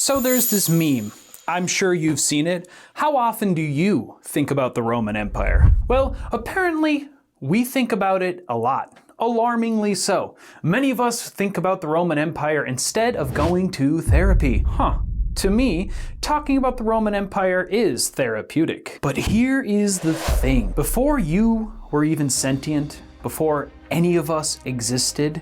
So there's this meme. I'm sure you've seen it. How often do you think about the Roman Empire? Well, apparently we think about it a lot. Alarmingly so. Many of us think about the Roman Empire instead of going to therapy. To me, talking about the Roman Empire is therapeutic. But here is the thing. Before you were even sentient, before any of us existed,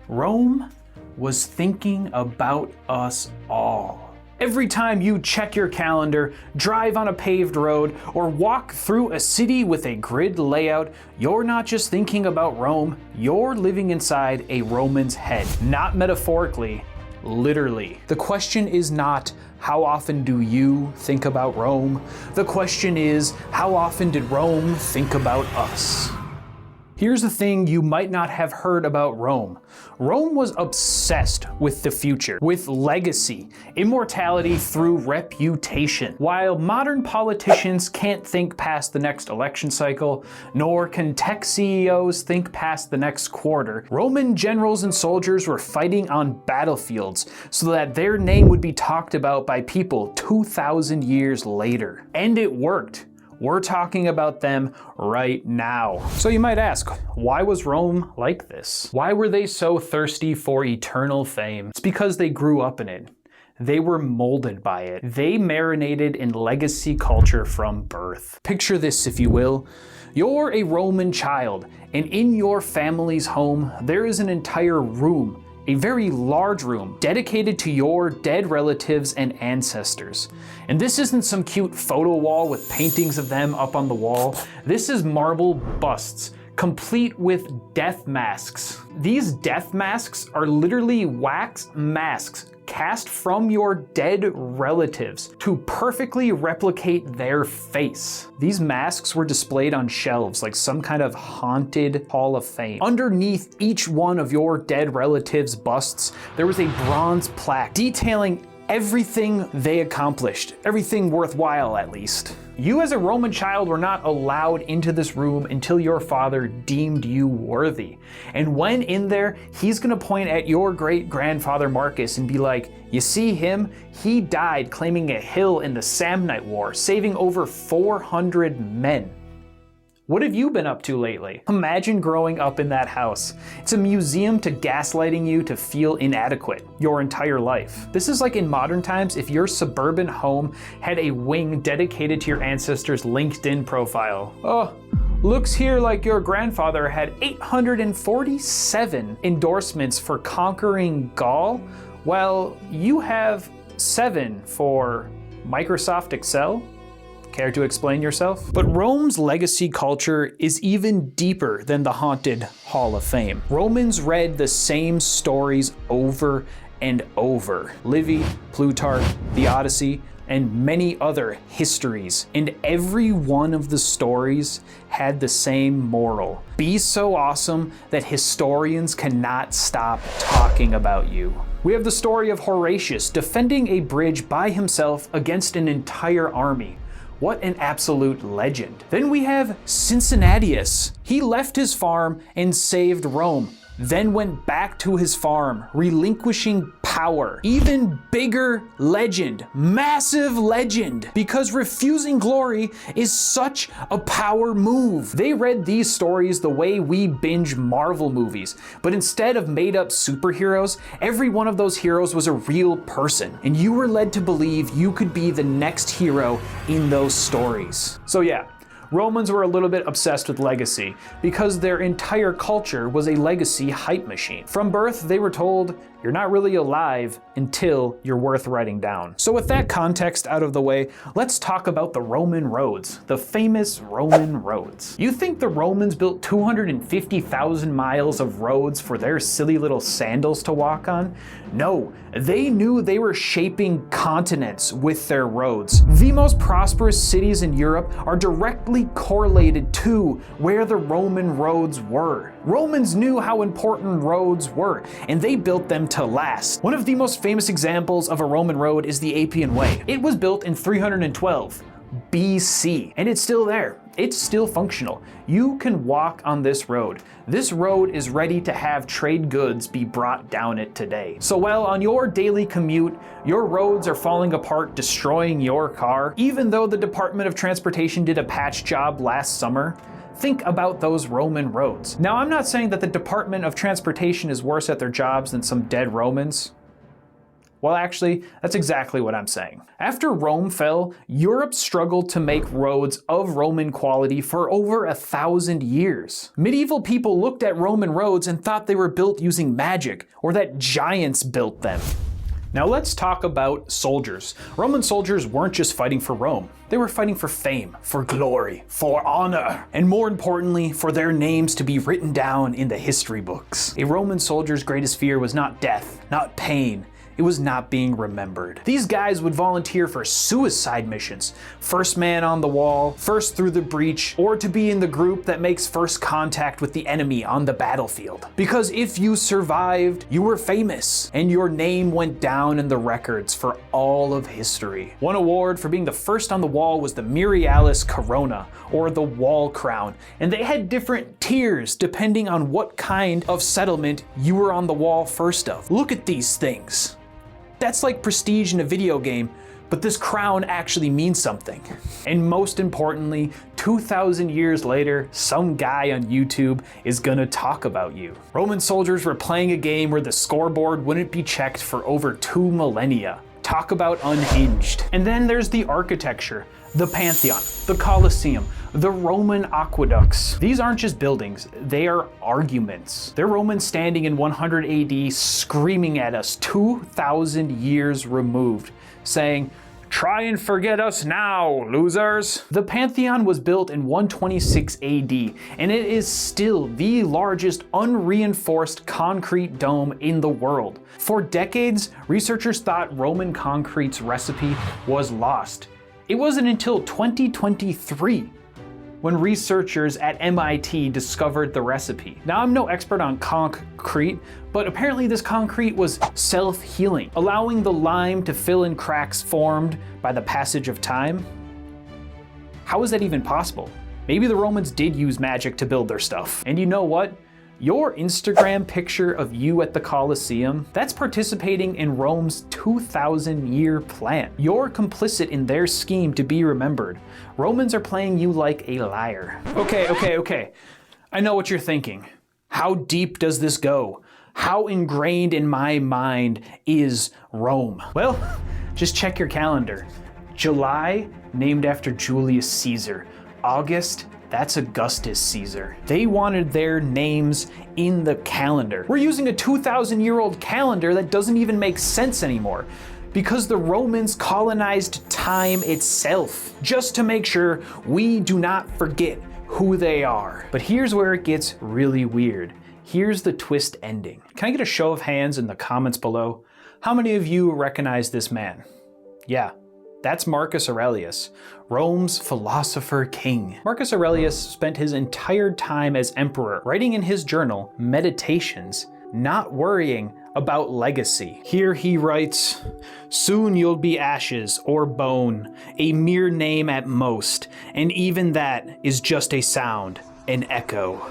Rome was thinking about us all. Every time you check your calendar, drive on a paved road, or walk through a city with a grid layout, you're not just thinking about Rome, you're living inside a Roman's head. Not metaphorically, literally. The question is not, how often do you think about Rome? The question is, how often did Rome think about us? Here's the thing you might not have heard about Rome. Rome was obsessed with the future, with legacy, immortality through reputation. While modern politicians can't think past the next election cycle, nor can tech CEOs think past the next quarter, Roman generals and soldiers were fighting on battlefields so that their name would be talked about by people 2,000 years later. And it worked. We're talking about them right now. So you might ask, why was Rome like this? Why were they so thirsty for eternal fame? It's because they grew up in it. They were molded by it. They marinated in legacy culture from birth. Picture this, if you will. You're a Roman child, and in your family's home, there is an entire room, a very large room dedicated to your dead relatives and ancestors. And this isn't some cute photo wall with paintings of them up on the wall. This is marble busts, complete with death masks. These death masks are literally wax masks cast from your dead relatives to perfectly replicate their face. These masks were displayed on shelves like some kind of haunted Hall of Fame. Underneath each one of your dead relatives' busts, there was a bronze plaque detailing everything they accomplished, everything worthwhile at least. You as a Roman child were not allowed into this room until your father deemed you worthy. And when in there, he's gonna point at your great-grandfather Marcus and be like, you see him? He died claiming a hill in the Samnite War, saving over 400 men. What have you been up to lately? Imagine growing up in that house. It's a museum to gaslighting you to feel inadequate your entire life. This is like in modern times if your suburban home had a wing dedicated to your ancestors' LinkedIn profile. Oh, looks here like your grandfather had 847 endorsements for conquering Gaul. Well, you have 7 for Microsoft Excel. Care to explain yourself? But Rome's legacy culture is even deeper than the haunted Hall of Fame. Romans read the same stories over and over. Livy, Plutarch, the Odyssey, and many other histories. And every one of the stories had the same moral. Be so awesome that historians cannot stop talking about you. We have the story of Horatius defending a bridge by himself against an entire army. What an absolute legend. Then we have Cincinnatus. He left his farm and saved Rome, then went back to his farm, relinquishing power. Even bigger legend, massive legend, because refusing glory is such a power move. They read these stories the way we binge Marvel movies, but instead of made up superheroes, every one of those heroes was a real person, and you were led to believe you could be the next hero in those stories. So yeah, Romans were a little bit obsessed with legacy because their entire culture was a legacy hype machine. From birth, they were told, you're not really alive until you're worth writing down. So with that context out of the way, let's talk about the Roman roads, the famous Roman roads. You think the Romans built 250,000 miles of roads for their silly little sandals to walk on? No, they knew they were shaping continents with their roads. The most prosperous cities in Europe are directly correlated to where the Roman roads were. Romans knew how important roads were, and they built them to last. One of the most famous examples of a Roman road is the Appian Way. It was built in 312 BC, and it's still there. It's still functional. You can walk on this road. This road is ready to have trade goods be brought down it today. So while on your daily commute, your roads are falling apart, destroying your car, even though the Department of Transportation did a patch job last summer, think about those Roman roads. Now, I'm not saying that the Department of Transportation is worse at their jobs than some dead Romans. Well, actually, that's exactly what I'm saying. After Rome fell, Europe struggled to make roads of Roman quality for over 1,000 years. Medieval people looked at Roman roads and thought they were built using magic, or that giants built them. Now let's talk about soldiers. Roman soldiers weren't just fighting for Rome. They were fighting for fame, for glory, for honor, and more importantly, for their names to be written down in the history books. A Roman soldier's greatest fear was not death, not pain. It was not being remembered. These guys would volunteer for suicide missions, first man on the wall, first through the breach, or to be in the group that makes first contact with the enemy on the battlefield. Because if you survived, you were famous, and your name went down in the records for all of history. One award for being the first on the wall was the Mirialis Corona, or the Wall Crown, and they had different tiers depending on what kind of settlement you were on the wall first of. Look at these things. That's like prestige in a video game, but this crown actually means something. And most importantly, 2,000 years later, some guy on YouTube is gonna talk about you. Roman soldiers were playing a game where the scoreboard wouldn't be checked for over 2 millennia. Talk about unhinged. And then there's the architecture, the Pantheon, the Colosseum, the Roman aqueducts. These aren't just buildings, they are arguments. They're Romans standing in 100 AD screaming at us 2,000 years removed, saying, "Try and forget us now, losers." The Pantheon was built in 126 AD, and it is still the largest unreinforced concrete dome in the world. For decades, researchers thought Roman concrete's recipe was lost. It wasn't until 2023 when researchers at MIT discovered the recipe. Now, I'm no expert on concrete, but apparently this concrete was self-healing, allowing the lime to fill in cracks formed by the passage of time. How is that even possible? Maybe the Romans did use magic to build their stuff. And you know what? Your Instagram picture of you at the Colosseum, that's participating in Rome's 2,000-year plan. You're complicit in their scheme to be remembered. Romans are playing you like a liar. Okay. I know what you're thinking. How deep does this go? How ingrained in my mind is Rome? Well, just check your calendar. July, named after Julius Caesar. August, that's Augustus Caesar. They wanted their names in the calendar. We're using a 2,000-year-old calendar that doesn't even make sense anymore because the Romans colonized time itself just to make sure we do not forget who they are. But here's where it gets really weird. Here's the twist ending. Can I get a show of hands in the comments below? How many of you recognize this man? Yeah. That's Marcus Aurelius, Rome's philosopher king. Marcus Aurelius spent his entire time as emperor writing in his journal, Meditations, not worrying about legacy. Here he writes, "Soon you'll be ashes or bone, a mere name at most, and even that is just a sound, an echo."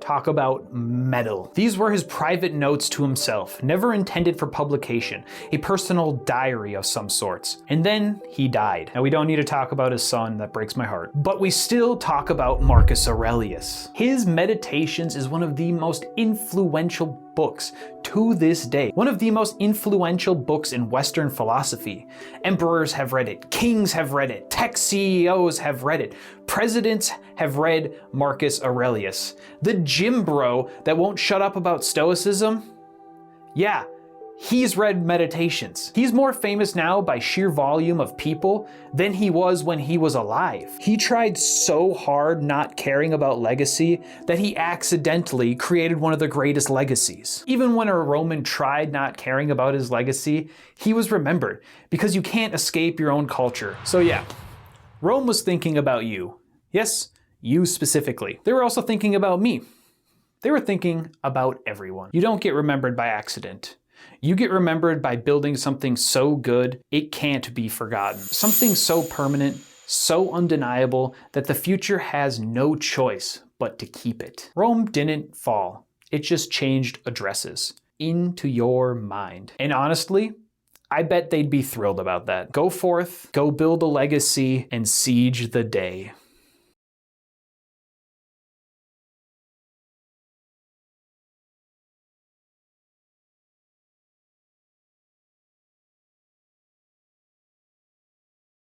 Talk about metal. These were his private notes to himself, never intended for publication, a personal diary of some sorts. And then he died. Now we don't need to talk about his son, that breaks my heart. But we still talk about Marcus Aurelius. His Meditations is one of the most influential books to this day. One of the most influential books in Western philosophy. Emperors have read it, kings have read it, tech CEOs have read it, presidents have read Marcus Aurelius. The gym bro that won't shut up about stoicism? Yeah, he's read Meditations. He's more famous now by sheer volume of people than he was when he was alive. He tried so hard not caring about legacy that he accidentally created one of the greatest legacies. Even when a Roman tried not caring about his legacy, he was remembered because you can't escape your own culture. So yeah, Rome was thinking about you. Yes, you specifically. They were also thinking about me. They were thinking about everyone. You don't get remembered by accident. You get remembered by building something so good, it can't be forgotten. Something so permanent so undeniable that the future has no choice but to keep it. Rome didn't fall. It just changed addresses into your mind. And honestly, I bet they'd be thrilled about that. Go forth, go build a legacy, and siege the day.